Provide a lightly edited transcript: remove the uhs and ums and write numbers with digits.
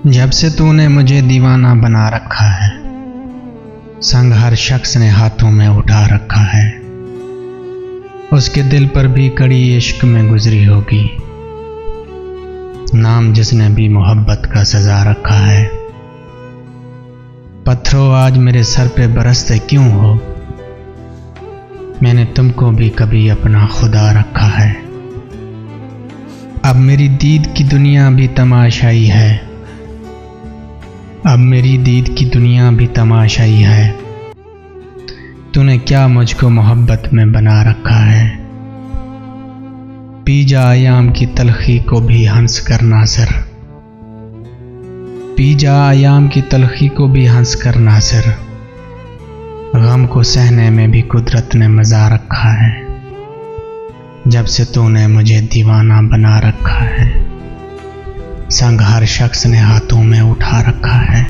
जब से तूने मुझे दीवाना बना रखा है, संग हर शख्स ने हाथों में उठा रखा है। उसके दिल पर भी कड़ी इश्क में गुजरी होगी, नाम जिसने भी मोहब्बत का सजा रखा है। पत्थरों आज मेरे सर पे बरसते क्यों हो, मैंने तुमको भी कभी अपना खुदा रखा है। अब मेरी दीद की दुनिया भी तमाशाई है, अब मेरी दीद की दुनिया भी तमाशाई है। तूने क्या मुझको मोहब्बत में बना रखा है। पी जा अयाम की तलखी को भी हंस कर नासिर, पी जा अयाम की तलखी को भी हंस कर नासिर। गम को सहने में भी कुदरत ने मजा रखा है, जब से तूने मुझे दीवाना बना रखा है, संग हर शख्स ने हाथों में उठा रखा है।